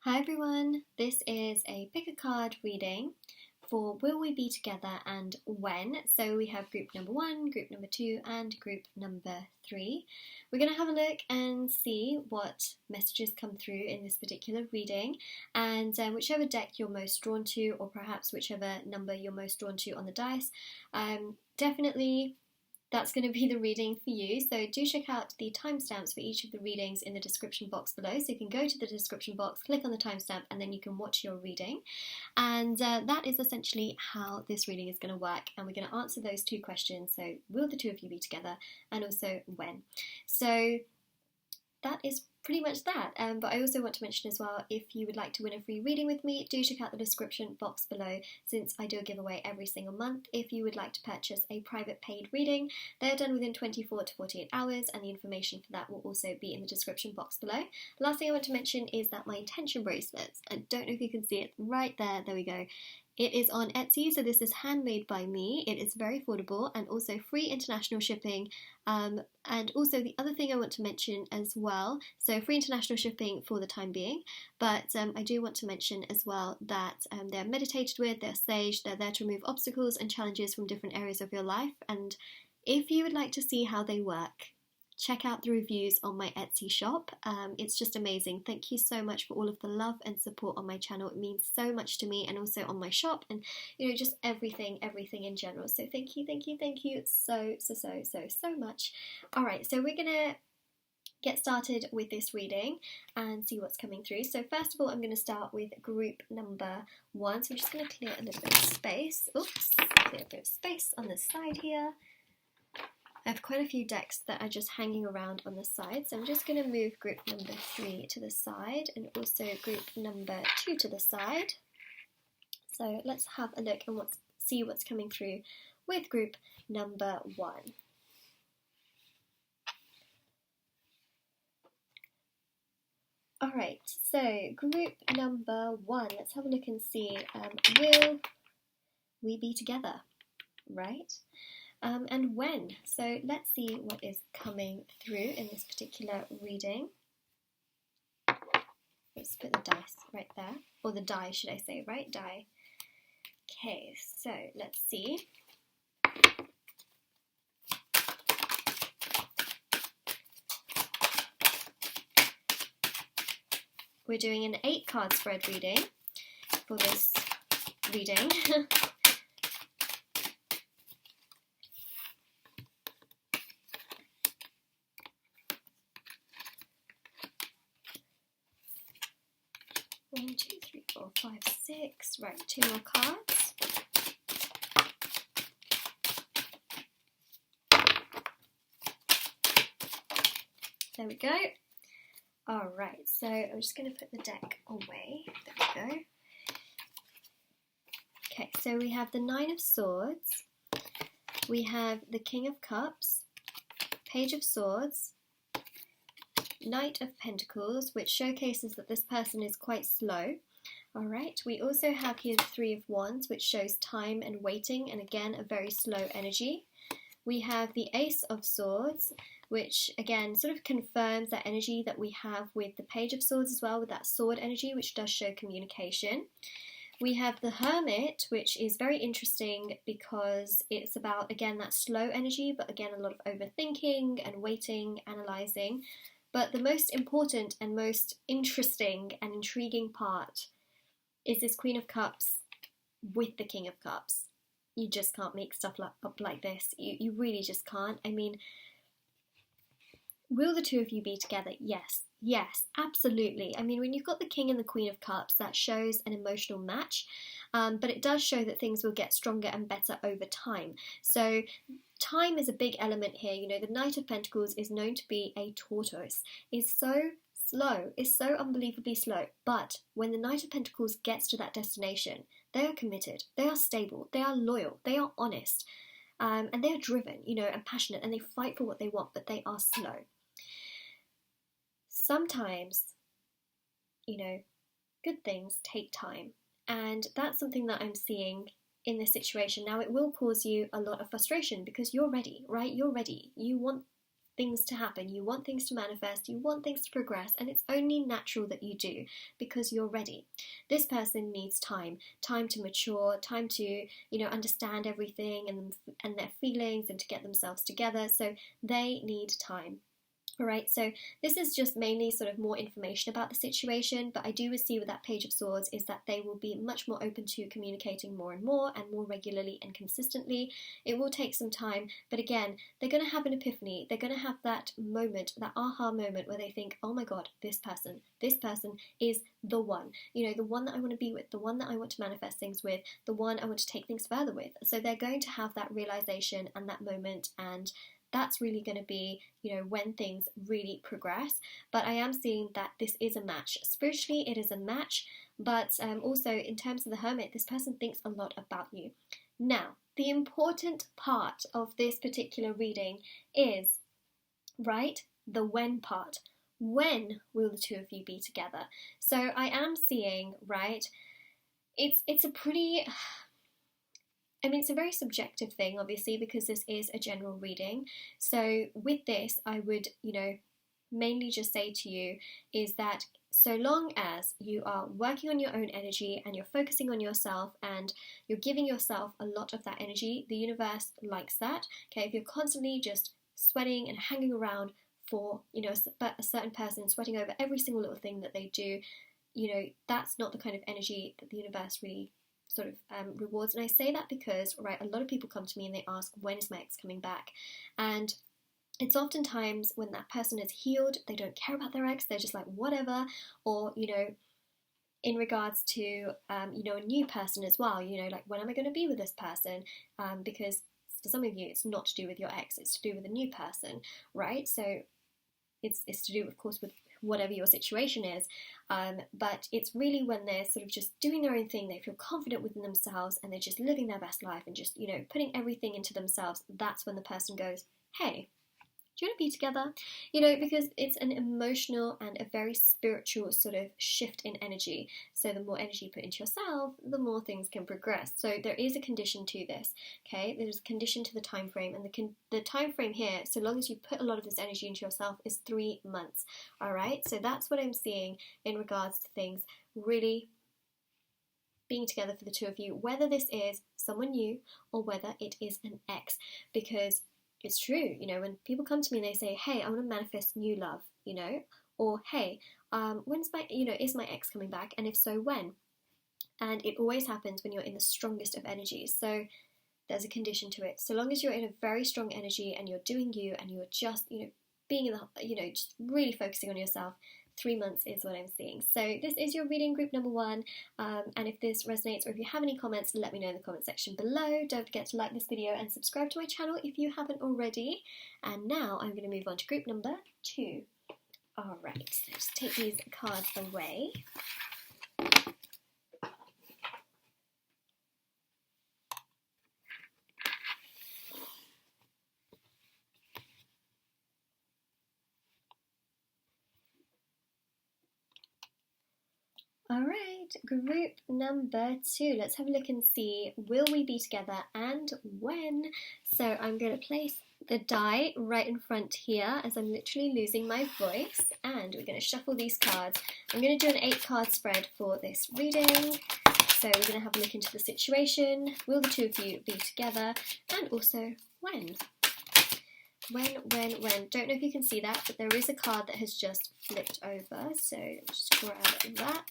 Hi everyone, this is a pick a card reading for Will We Be Together and When. So we have group number 1, group number 2 and group number 3. We're going to have a look and see what messages come through in this particular reading, and whichever deck you're most drawn to, or perhaps whichever number you're most drawn to on the dice, definitely that's going to be the reading for you. So do check out the timestamps for each of the readings in the description box below. So you can go to the description box, click on the timestamp, and then you can watch your reading. And that is essentially how this reading is going to work. And we're going to answer those two questions. So will the two of you be together? And also when? So that is pretty much that. But I also want to mention as well, if you would like to win a free reading with me, do check out the description box below, since I do a giveaway every single month. If you would like to purchase a private paid reading, they're done within 24 to 48 hours, and the information for that will also be in the description box below. Last thing I want to mention is that my intention bracelets, I don't know if you can see it right there, there we go. It is on Etsy, so this is handmade by me. It is very affordable and also free international shipping. And also the other thing I want to mention as well, so free international shipping for the time being, but I do want to mention as well that they're meditated with, they're sage, they're there to remove obstacles and challenges from different areas of your life. And if you would like to see how they work, check out the reviews on my Etsy shop. It's just amazing. Thank you so much for all of the love and support on my channel. It means so much to me, and also on my shop, and just everything in general. So thank you so much. Alright, so we're gonna get started with this reading and see what's coming through. So first of all, I'm going to start with group number 1. So I'm just going to clear a little bit of space. Oops, clear a bit of space on this side here. I have quite a few decks that are just hanging around on the side, so I'm just going to move group number 3 to the side and also group number 2 to the side. So let's have a look and see what's coming through with group number 1. Alright, so group number 1, let's have a look and see, will we be together, right? And when. So let's see what is coming through in this particular reading. Let's put the dice right there, or the die should I say, right? Die. Okay, so let's see. We're doing an 8 card spread reading for this reading. One, two, three, four, five, six. Right, 2 more cards. There we go. Alright, so I'm just going to put the deck away. There we go. Okay, so we have the 9 of Swords. We have the King of Cups, Page of Swords, Knight of Pentacles, which showcases that this person is quite slow. Alright, we also have here the 3 of Wands, which shows time and waiting, and again a very slow energy. We have the Ace of Swords, which again sort of confirms that energy that we have with the Page of Swords as well, with that sword energy, which does show communication. We have the Hermit, which is very interesting because it's about, again, that slow energy, but again a lot of overthinking and waiting, analysing. But the most important and most interesting and intriguing part is this Queen of Cups with the King of Cups. You just can't make stuff up like this. You really just can't. I mean, will the two of you be together? Yes, absolutely. I mean, when you've got the King and the Queen of Cups, that shows an emotional match, but it does show that things will get stronger and better over time. So time is a big element here. The Knight of Pentacles is known to be a tortoise. It's so slow, it's so unbelievably slow, but when the Knight of Pentacles gets to that destination, they are committed, they are stable, they are loyal, they are honest, and they are driven, and passionate, and they fight for what they want, but they are slow. Sometimes, good things take time, and that's something that I'm seeing in this situation. Now, it will cause you a lot of frustration because you're ready, right? You're ready. You want things to happen, you want things to manifest, you want things to progress, and it's only natural that you do because you're ready. This person needs time to mature, time to, understand everything and their feelings and to get themselves together. So they need time. Alright, so this is just mainly sort of more information about the situation, but I do see with that Page of Swords is that they will be much more open to communicating more and more regularly and consistently. It will take some time, but again, they're going to have an epiphany. They're going to have that moment, that aha moment where they think, oh my god, this person is the one. The one that I want to be with, the one that I want to manifest things with, the one I want to take things further with. So they're going to have that realization and that moment, and that's really going to be, when things really progress. But I am seeing that this is a match. Spiritually, it is a match, but also in terms of the Hermit, this person thinks a lot about you. Now, the important part of this particular reading is, right, the when part. When will the two of you be together? So I am seeing, right, it's a pretty... it's a very subjective thing, obviously, because this is a general reading. So with this, I would, mainly just say to you is that so long as you are working on your own energy and you're focusing on yourself and you're giving yourself a lot of that energy, the universe likes that. Okay, if you're constantly just sweating and hanging around for, a certain person, sweating over every single little thing that they do, that's not the kind of energy that the universe really sort of rewards. And I say that because, right, a lot of people come to me and they ask, when is my ex coming back? And it's oftentimes when that person is healed, they don't care about their ex, they're just like whatever. Or, in regards to a new person as well, like, when am I going to be with this person? Because for some of you, it's not to do with your ex, it's to do with a new person, right? So it's to do, of course, with whatever your situation is, but it's really when they're sort of just doing their own thing, they feel confident within themselves and they're just living their best life and just, putting everything into themselves. That's when the person goes, hey, do you want to be together? Because it's an emotional and a very spiritual sort of shift in energy. So the more energy you put into yourself, the more things can progress. So there is a condition to this, okay? There's a condition to the time frame, and the time frame here, so long as you put a lot of this energy into yourself, is 3 months, all right? So that's what I'm seeing in regards to things really being together for the two of you, whether this is someone new or whether it is an ex, because it's true, when people come to me and they say, hey, I want to manifest new love, or hey, when's my, is my ex coming back? And if so, when? And it always happens when you're in the strongest of energies. So there's a condition to it. So long as you're in a very strong energy and you're doing you and you're just, being in the, just really focusing on yourself, 3 months is what I'm seeing. So this is your reading group number 1, and if this resonates or if you have any comments, let me know in the comment section below. Don't forget to like this video and subscribe to my channel if you haven't already. And now I'm going to move on to group number 2. Alright, so just take these cards away. Alright, group number 2. Let's have a look and see, will we be together and when? So I'm going to place the die right in front here as I'm literally losing my voice, and we're going to shuffle these cards. I'm going to do an 8-card spread for this reading. So we're going to have a look into the situation, will the two of you be together, and also when? When. Don't know if you can see that, but there is a card that has just flipped over, so just grab that.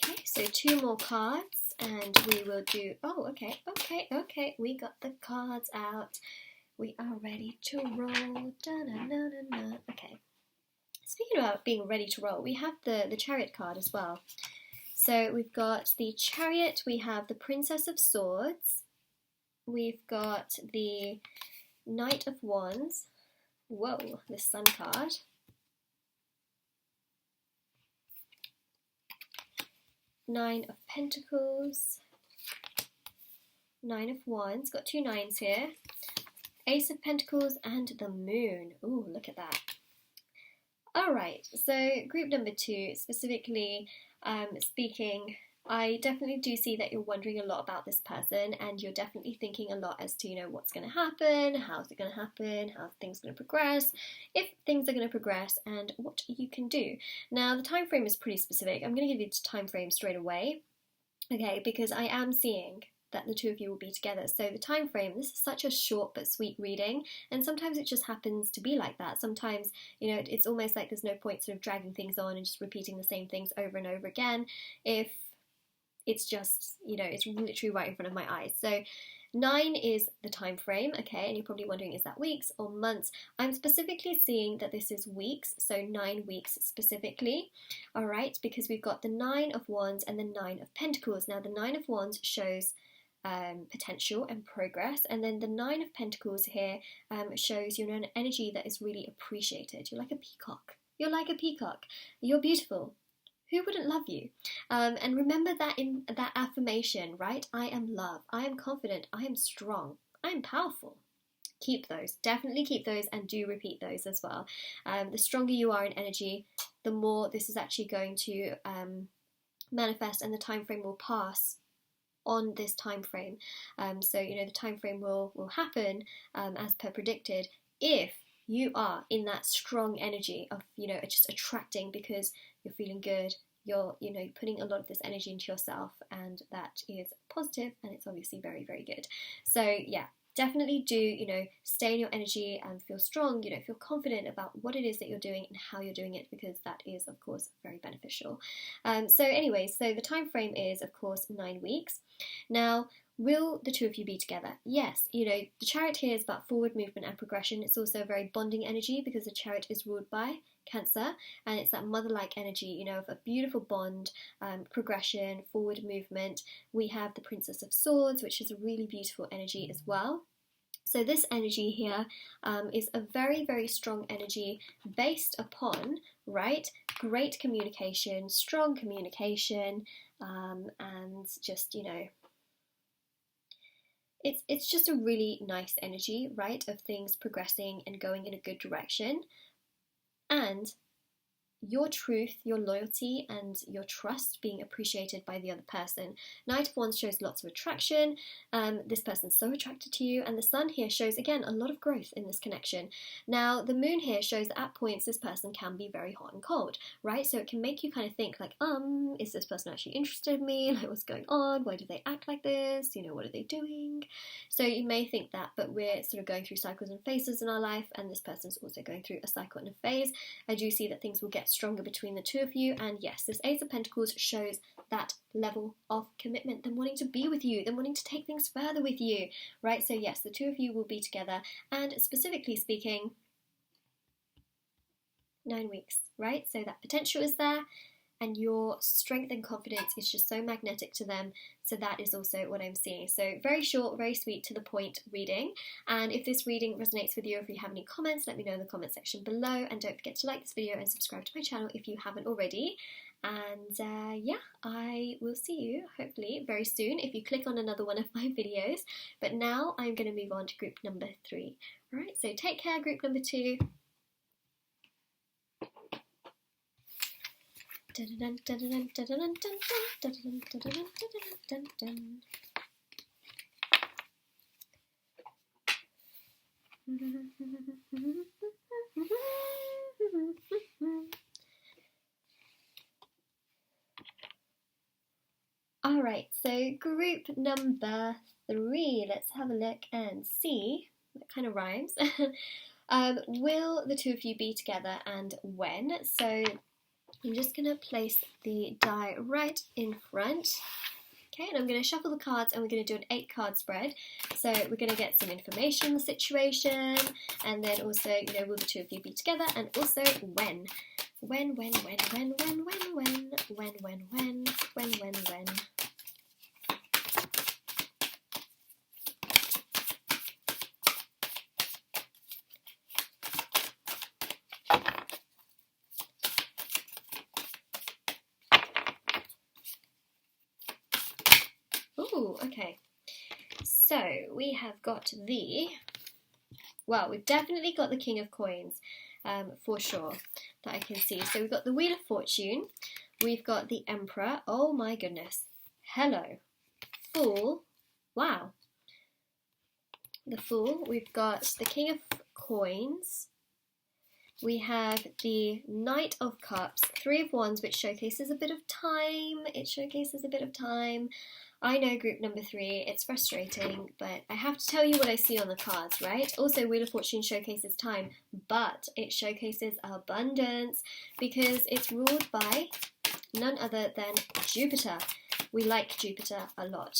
Okay, so 2 more cards, and we will do, oh, okay, we got the cards out. We are ready to roll. Da-na-na-na-na. Okay. Speaking about being ready to roll, we have the Chariot card as well. So we've got the Chariot, we have the Princess of Swords, we've got the Knight of Wands, whoa, the Sun card, Nine of Pentacles, Nine of Wands, got 2 nines here, Ace of Pentacles, and the Moon. Ooh, look at that. Alright, so group number 2, specifically speaking I definitely do see that you're wondering a lot about this person, and you're definitely thinking a lot as to, you know, what's going to happen, how's it going to happen, how things going to progress, if things are going to progress, and what you can do. Now, the time frame is pretty specific. I'm going to give you the time frame straight away, okay, because I am seeing that the two of you will be together. So the time frame, this is such a short but sweet reading, and sometimes it just happens to be like that. Sometimes, you know, it's almost like there's no point sort of dragging things on and just repeating the same things over and over again if it's just, you know, it's literally right in front of my eyes. So 9 is the time frame, okay, and you're probably wondering, is that weeks or months? I'm specifically seeing that this is weeks, so 9 weeks specifically, all right, because we've got the 9 of Wands and the 9 of Pentacles. Now, the 9 of Wands shows potential and progress, and then the 9 of Pentacles here shows, you know, an energy that is really appreciated. You're like a peacock. You're like a peacock. You're beautiful. Who wouldn't love you? And remember that in that affirmation, right? I am love. I am confident. I am strong. I am powerful. Keep those. Definitely keep those, and do repeat those as well. The stronger you are in energy, the more this is actually going to manifest, and the time frame will pass on this time frame. So, you know, the time frame will happen as per predicted if you are in that strong energy of, you know, just attracting because you're feeling good, you're, you know, putting a lot of this energy into yourself, and that is positive, and it's obviously very, very good. So yeah, definitely do, you know, stay in your energy and feel strong, you know, feel confident about what it is that you're doing and how you're doing it, because that is, of course, very beneficial. So anyway, so the time frame is, of course, 9 weeks. Now, will the two of you be together? Yes, you know, the Chariot here is about forward movement and progression. It's also a very bonding energy because the Chariot is ruled by Cancer, and it's that mother-like energy, you know, of a beautiful bond, progression, forward movement. We have the Princess of Swords, which is a really beautiful energy as well. So this energy here is a very, very strong energy based upon, right, great communication, strong communication, and just, you know, it's just a really nice energy, right, of things progressing and going in a good direction. And your truth, your loyalty, and your trust being appreciated by the other person. Knight of Wands shows lots of attraction. This person's so attracted to you, and the Sun here shows, again, a lot of growth in this connection. Now, the Moon here shows that at points this person can be very hot and cold, right? So it can make you kind of think, like, is this person actually interested in me? Like, what's going on? Why do they act like this? You know, what are they doing? So you may think that, but we're sort of going through cycles and phases in our life, and this person's also going through a cycle and a phase. I do see that things will get stronger between the two of you, and yes, this Ace of Pentacles shows that level of commitment, them wanting to be with you, them wanting to take things further with you, right? So yes, the two of you will be together, and specifically speaking, 9 weeks, right? So that potential is there, and your strength and confidence is just so magnetic to them. So that is also what I'm seeing. So very short, very sweet, to the point reading. And if this reading resonates with you, if you have any comments, let me know in the comment section below. And don't forget to like this video and subscribe to my channel if you haven't already. And yeah, I will see you hopefully very soon if you click on another one of my videos. But now I'm going to move on to group number 3. All right, so take care, group number 2. Alright, so group number 3, let's have a look and see. That kind of rhymes. Will the two of you be together, and when? So I'm just going to place the die right in front. Okay, and I'm going to shuffle the cards, and we're going to do an 8-card spread. So we're going to get some information on the situation, and then also, you know, will the two of you be together, and also when. When. Ooh, okay. So we have got we've definitely got the King of Coins, for sure, that I can see. So we've got the Wheel of Fortune, we've got the Emperor, oh my goodness, Hello. Fool. Wow. The Fool. We've got the King of Coins. We have the Knight of Cups, Three of Wands, which showcases a bit of time. It showcases a bit of time. I know group number 3, it's frustrating, but I have to tell you what I see on the cards, right? Also, Wheel of Fortune showcases time, but it showcases abundance because it's ruled by none other than Jupiter. We like Jupiter a lot.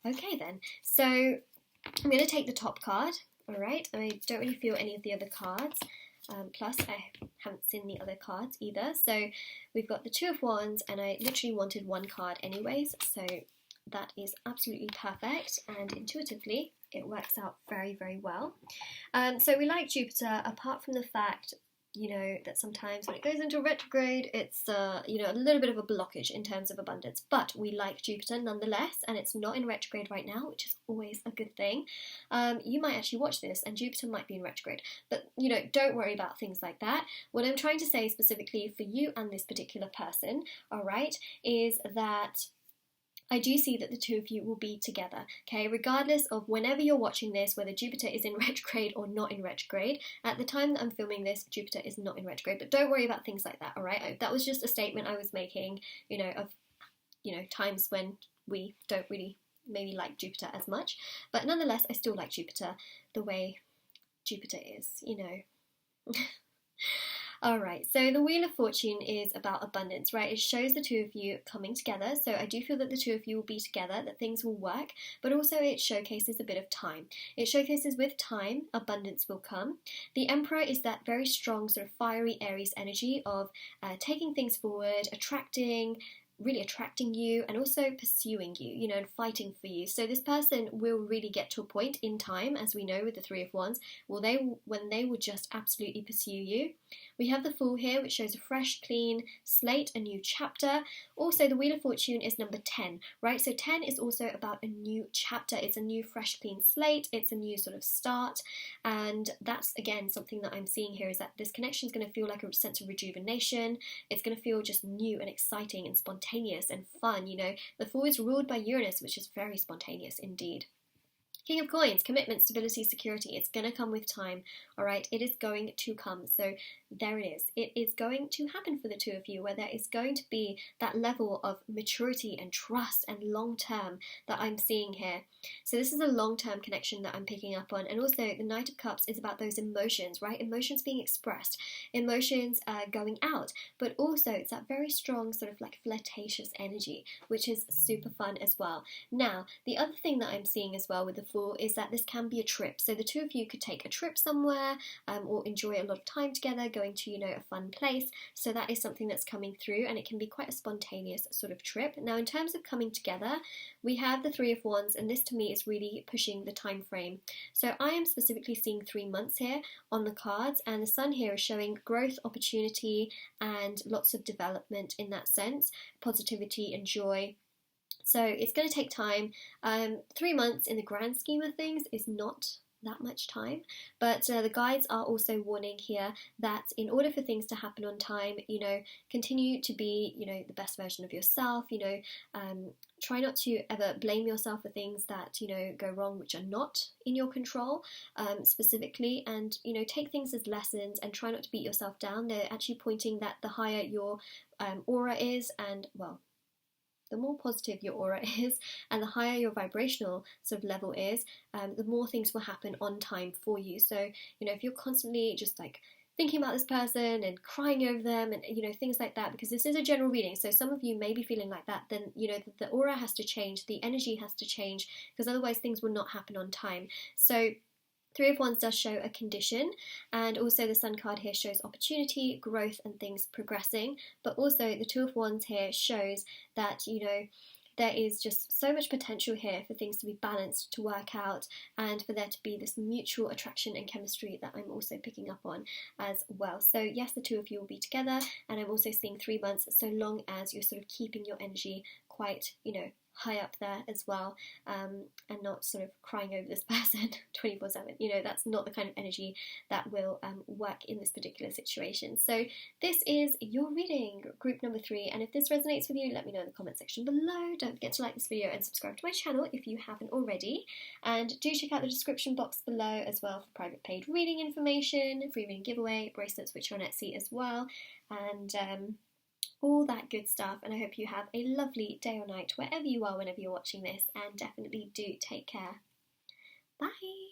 Okay then, so I'm going to take the top card. Alright, I don't really feel any of the other cards, plus I haven't seen the other cards either, so we've got the Two of Wands, and I literally wanted one card anyways, so that is absolutely perfect, and intuitively it works out very, very well. So we like Jupiter, apart from the fact, you know, that sometimes when it goes into retrograde, it's, you know, a little bit of a blockage in terms of abundance. But we like Jupiter nonetheless, and it's not in retrograde right now, which is always a good thing. You might actually watch this, and Jupiter might be in retrograde. But, you know, don't worry about things like that. What I'm trying to say specifically for you and this particular person, all right, is that I do see that the two of you will be together, okay? Regardless of whenever you're watching this, whether Jupiter is in retrograde or not in retrograde. At the time that I'm filming this, Jupiter is not in retrograde, but don't worry about things like that, all right? That was just a statement I was making, you know, of, you know, times when we don't really maybe like Jupiter as much. But nonetheless, I still like Jupiter the way Jupiter is, you know. Alright, so the Wheel of Fortune is about abundance, right? It shows the two of you coming together, so I do feel that the two of you will be together, that things will work, but also it showcases a bit of time. It showcases with time, abundance will come. The Emperor is that very strong sort of fiery Aries energy of taking things forward, really attracting you, and also pursuing you, you know, and fighting for you. So this person will really get to a point in time, as we know with the Three of Wands, when they will just absolutely pursue you. We have the Fool here, which shows a fresh, clean slate, a new chapter. Also, the Wheel of Fortune is number 10, right? So 10 is also about a new chapter. It's a new, fresh, clean slate. It's a new sort of start. And that's, again, something that I'm seeing here is that this connection is going to feel like a sense of rejuvenation. It's going to feel just new and exciting and spontaneous and fun, you know. The Fool is ruled by Uranus, which is very spontaneous indeed. King of Coins, commitment, stability, security. It's going to come with time, all right? It is going to come. So there it is. It is going to happen for the two of you, where there is going to be that level of maturity and trust and long-term that I'm seeing here. So this is a long-term connection that I'm picking up on. And also the Knight of Cups is about those emotions, right? Emotions being expressed, emotions going out, but also it's that very strong sort of like flirtatious energy, which is super fun as well. Now, the other thing that I'm seeing as well with the Fool is that this can be a trip. So the two of you could take a trip somewhere or enjoy a lot of time together, going to, you know, a fun place. So that is something that's coming through, and it can be quite a spontaneous sort of trip. Now, in terms of coming together, we have the Three of Wands, and this to me is really pushing the time frame. So I am specifically seeing 3 months here on the cards, and the Sun here is showing growth, opportunity, and lots of development in that sense, positivity and joy. So it's going to take time. 3 months in the grand scheme of things is not that much time, but the guides are also warning here that in order for things to happen on time, you know, continue to be, you know, the best version of yourself, you know, try not to ever blame yourself for things that, you know, go wrong, which are not in your control, specifically, and, you know, take things as lessons and try not to beat yourself down. They're actually pointing that the higher your aura is, and, well, the more positive your aura is and the higher your vibrational sort of level is, the more things will happen on time for you. So, you know, if you're constantly just like thinking about this person and crying over them and, you know, things like that, because this is a general reading, so some of you may be feeling like that, then, you know, the aura has to change, the energy has to change, because otherwise things will not happen on time. So Three of Wands does show a condition, and also the Sun card here shows opportunity, growth, and things progressing. But also the Two of Wands here shows that, you know, there is just so much potential here for things to be balanced, to work out, and for there to be this mutual attraction and chemistry that I'm also picking up on as well. So yes, the two of you will be together, and I'm also seeing 3 months, so long as you're sort of keeping your energy quite, you know, high up there as well, and not sort of crying over this person 24/7. You know, that's not the kind of energy that will work in this particular situation. So this is your reading, group number 3, and if this resonates with you, let me know in the comment section below. Don't forget to like this video and subscribe to my channel if you haven't already, and do check out the description box below as well for private paid reading information, free reading giveaway, bracelets which are on Etsy as well, and all that good stuff. And I hope you have a lovely day or night wherever you are whenever you're watching this, and definitely do take care. Bye!